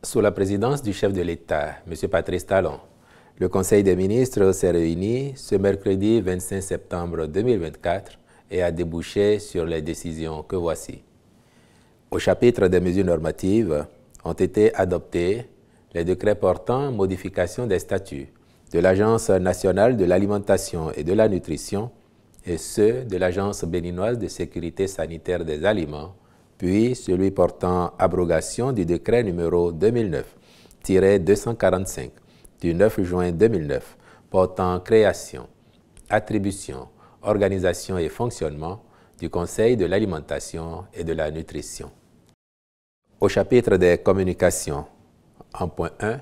Sous la présidence du chef de l'État, M. Patrice Talon, le Conseil des ministres s'est réuni ce mercredi 25 septembre 2024 et a débouché sur les décisions que voici. Au chapitre des mesures normatives, ont été adoptés les décrets portant modification des statuts de l'Agence nationale de l'alimentation et de la nutrition et ceux de l'Agence béninoise de sécurité sanitaire des aliments, puis celui portant abrogation du décret numéro 2009-245 du 9 juin 2009 portant création, attribution, organisation et fonctionnement du Conseil de l'alimentation et de la nutrition. Au chapitre des communications, en point 1,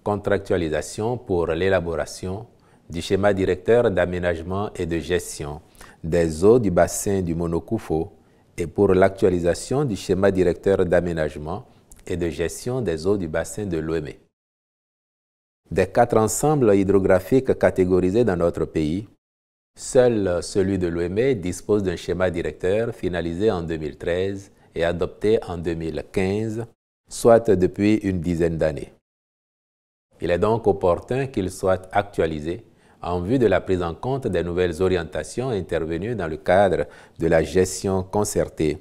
contractualisation pour l'élaboration du schéma directeur d'aménagement et de gestion des eaux du bassin du Monokoufo et pour l'actualisation du schéma directeur d'aménagement et de gestion des eaux du bassin de Lomé. Des 4 ensembles hydrographiques catégorisés dans notre pays, seul celui de Lomé dispose d'un schéma directeur finalisé en 2013 et adopté en 2015, soit depuis une dizaine d'années. Il est donc opportun qu'il soit actualisé en vue de la prise en compte des nouvelles orientations intervenues dans le cadre de la gestion concertée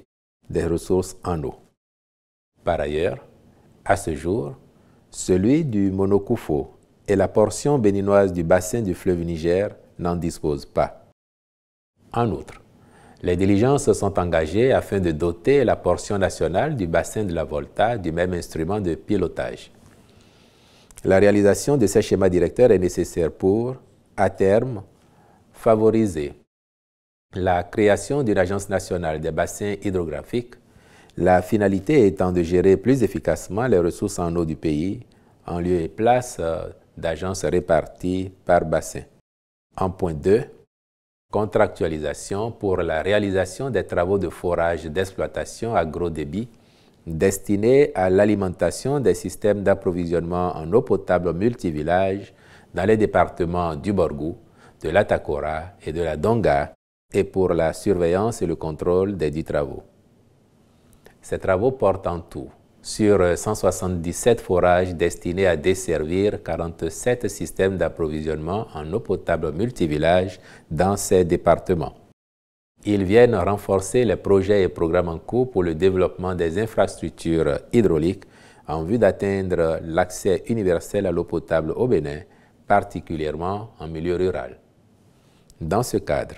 des ressources en eau. Par ailleurs, à ce jour, celui du Monokoufo et la portion béninoise du bassin du fleuve Niger n'en disposent pas. En outre, les diligences sont engagées afin de doter la portion nationale du bassin de la Volta du même instrument de pilotage. La réalisation de ces schémas directeurs est nécessaire pour, à terme, favoriser la création d'une agence nationale des bassins hydrographiques, la finalité étant de gérer plus efficacement les ressources en eau du pays en lieu et place d'agences réparties par bassin. En point 2, contractualisation pour la réalisation des travaux de forage d'exploitation à gros débit destinés à l'alimentation des systèmes d'approvisionnement en eau potable multivillages dans les départements du Borgou, de l'Atakora et de la Donga et pour la surveillance et le contrôle des dits travaux. Ces travaux portent en tout sur 177 forages destinés à desservir 47 systèmes d'approvisionnement en eau potable multivillages dans ces départements. Ils viennent renforcer les projets et programmes en cours pour le développement des infrastructures hydrauliques en vue d'atteindre l'accès universel à l'eau potable au Bénin, particulièrement en milieu rural. Dans ce cadre,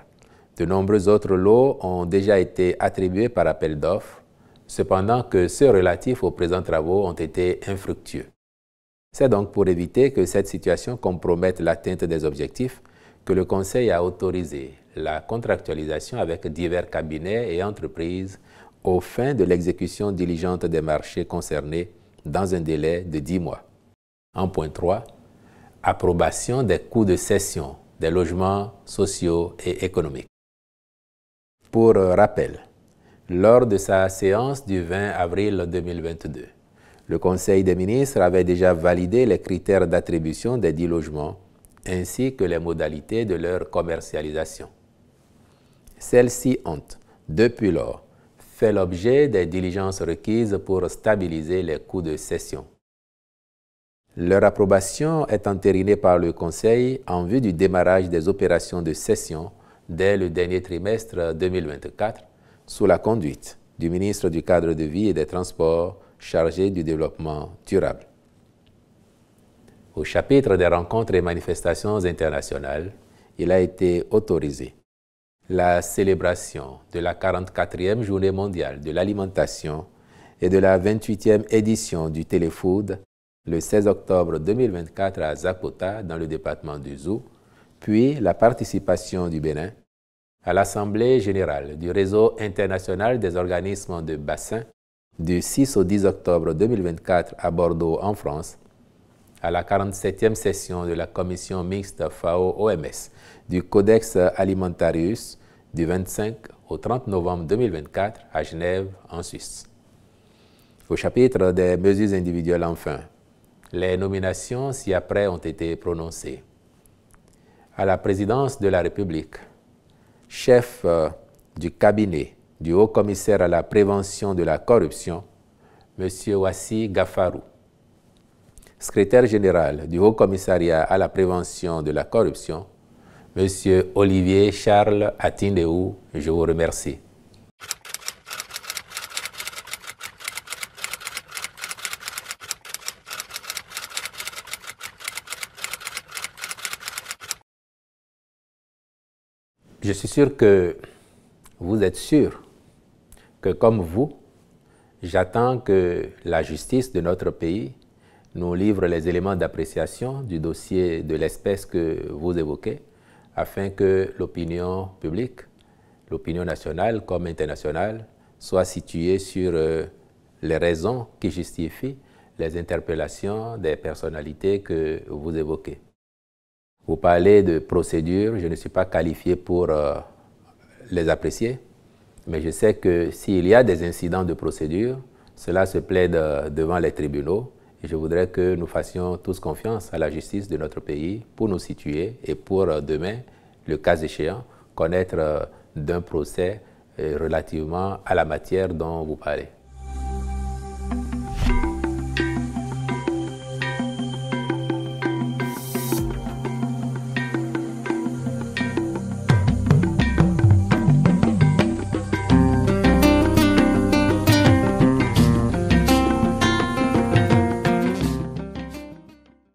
de nombreux autres lots ont déjà été attribués par appel d'offres, cependant que ceux relatifs aux présents travaux ont été infructueux. C'est donc pour éviter que cette situation compromette l'atteinte des objectifs que le Conseil a autorisé la contractualisation avec divers cabinets et entreprises aux fins de l'exécution diligente des marchés concernés dans un délai de 10 mois. En point 3, approbation des coûts de cession des logements sociaux et économiques. Pour rappel, lors de sa séance du 20 avril 2022, le Conseil des ministres avait déjà validé les critères d'attribution des 10 logements ainsi que les modalités de leur commercialisation. Celles-ci ont, depuis lors, fait l'objet des diligences requises pour stabiliser les coûts de cession. Leur approbation est entérinée par le Conseil en vue du démarrage des opérations de cession dès le dernier trimestre 2024, sous la conduite du ministre du Cadre de vie et des Transports chargé du développement durable. Au chapitre des rencontres et manifestations internationales, il a été autorisé la célébration de la 44e Journée mondiale de l'alimentation et de la 28e édition du Téléfood le 16 octobre 2024 à Zakota, dans le département du Zou, puis la participation du Bénin à l'Assemblée générale du Réseau international des organismes de bassin du 6 au 10 octobre 2024 à Bordeaux, en France, à la 47e session de la Commission mixte FAO-OMS du Codex Alimentarius du 25 au 30 novembre 2024 à Genève, en Suisse. Au chapitre des mesures individuelles, enfin, les nominations ci-après ont été prononcées. À la présidence de la République, chef du cabinet du Haut-Commissaire à la prévention de la corruption, M. Wassi Gafarou. secrétaire général du Haut Commissariat à la prévention de la corruption, M. Olivier Charles Atindéou, je vous remercie. Je suis sûr que vous êtes sûr que, comme vous, j'attends que la justice de notre pays nous livre les éléments d'appréciation du dossier de l'espèce que vous évoquez, afin que l'opinion publique, l'opinion nationale comme internationale, soit située sur les raisons qui justifient les interpellations des personnalités que vous évoquez. Vous parlez de procédures, je ne suis pas qualifié pour les apprécier, mais je sais que s'il y a des incidents de procédure, cela se plaide devant les tribunaux et je voudrais que nous fassions tous confiance à la justice de notre pays pour nous situer et pour demain, le cas échéant, connaître d'un procès relativement à la matière dont vous parlez.